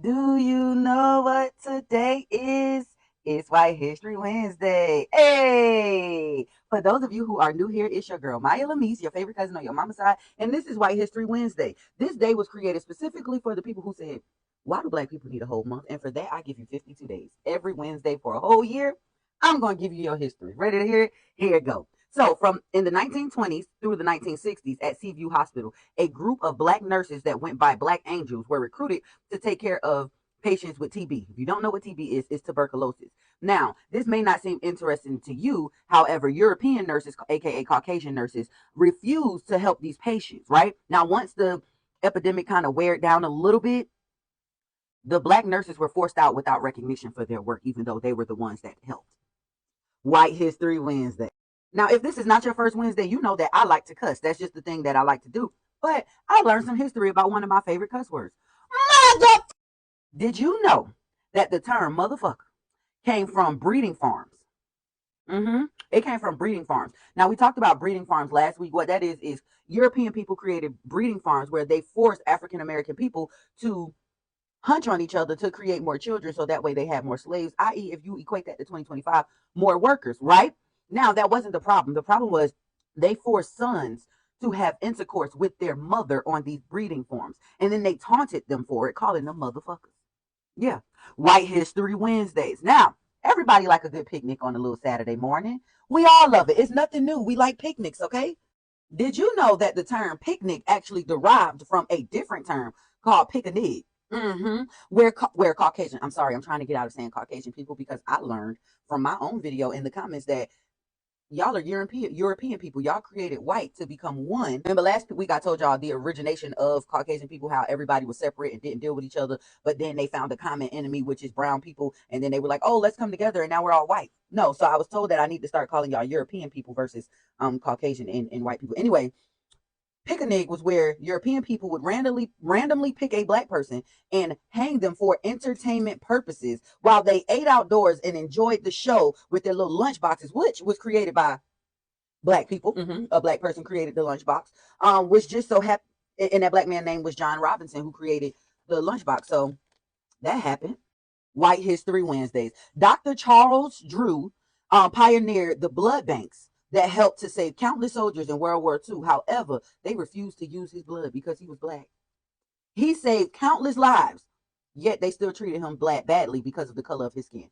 Do you know what today is? It's White History Wednesday. Hey! For those of you who are new here, it's your girl, Maya Lamis, your favorite cousin on your mama's side, and this is White History Wednesday. This day was created specifically for the people who said, why do black people need a whole month? And for that, I give you 52 days. Every Wednesday for a whole year, I'm going to give you your history. Ready to hear it? Here it go. So, from in the 1920s through the 1960s at Seaview Hospital, a group of black nurses that went by Black Angels were recruited to take care of patients with TB. If you don't know what TB is, it's tuberculosis. Now, this may not seem interesting to you. However, European nurses, aka Caucasian nurses, refuse to help these patients, right? Now, once the epidemic kind of weared down a little bit, the black nurses were forced out without recognition for their work, even though they were the ones that helped. White History Wednesday. Now, if this is not your first Wednesday, you know that I like to cuss. That's just the thing that I like to do. But I learned some history about one of my favorite cuss words. Mother. Did you know that the term motherfucker came from breeding farms? It came from breeding farms. Now, we talked about breeding farms last week. What that is European people created breeding farms where they forced African American people to hunch on each other to create more children so that way they have more slaves, i.e., if you equate that to 2025, more workers, right? Now, that wasn't the problem. The problem was they forced sons to have intercourse with their mother on these breeding farms, and then they taunted them for it, calling them motherfuckers. Yeah. White History Wednesdays. Now, everybody like a good picnic on a little Saturday morning. We all love it. It's nothing new. We like picnics, okay? Did you know that the term picnic actually derived from a different term called picnic? Where Caucasian, I'm sorry, I'm trying to get out of saying Caucasian people because I learned from my own video in the comments that y'all are European people. Y'all created white to become one. Remember last week I told y'all the origination of Caucasian people, how everybody was separate and didn't deal with each other, but then they found a common enemy, which is brown people, and then they were like, oh, let's come together, and now we're all white. No, so I was told that I need to start calling y'all European people versus Caucasian and white people. Anyway, picnic was where European people would randomly pick a black person and hang them for entertainment purposes while they ate outdoors and enjoyed the show with their little lunch boxes, which was created by black people. A black person created the lunchbox, which just so happened, and that black man name was John Robinson, who created the lunchbox. So that happened. White History Wednesdays. Dr. Charles Drew pioneered the blood banks that helped to save countless soldiers in World War II. However, they refused to use his blood because he was black. He saved countless lives, yet they still treated him black badly because of the color of his skin.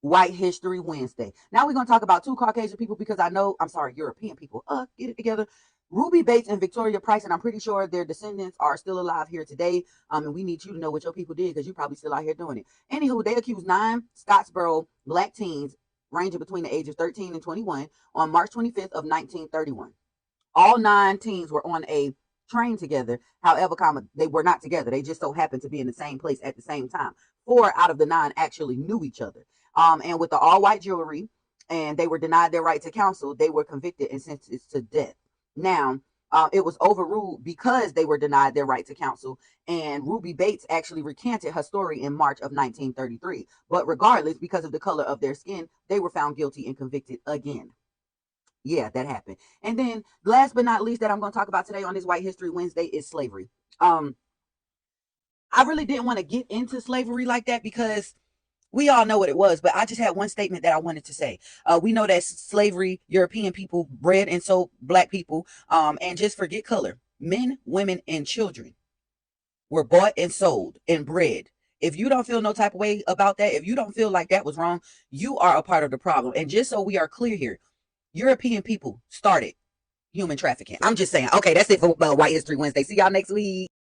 White History Wednesday. Now we're going to talk about two Caucasian people because I'm sorry, European people. Get it together. Ruby Bates and Victoria Price, and I'm pretty sure their descendants are still alive here today. And we need you to know what your people did because you're probably still out here doing it. Anywho, they accused 9 Scottsboro black teens ranging between the ages of 13 and 21 on March 25th of 1931. All 9 teens were on a train together. However, they were not together. They just so happened to be in the same place at the same time. 4 out of the 9 actually knew each other. And with the all-white jewelry, and they were denied their right to counsel, they were convicted and sentenced to death. Now, it was overruled because they were denied their right to counsel, and Ruby Bates actually recanted her story in March of 1933. But regardless, because of the color of their skin, they were found guilty and convicted again. Yeah, that happened. And then, last but not least, that I'm going to talk about today on this White History Wednesday is slavery. I really didn't want to get into slavery like that because we all know what it was, but I just had one statement that I wanted to say. We know that slavery, European people bred and sold black people, and just forget color. Men, women, and children were bought and sold and bred. If you don't feel no type of way about that, if you don't feel like that was wrong, you are a part of the problem. And just so we are clear here, European people started human trafficking. I'm just saying. Okay, that's it for White History Wednesday. See y'all next week.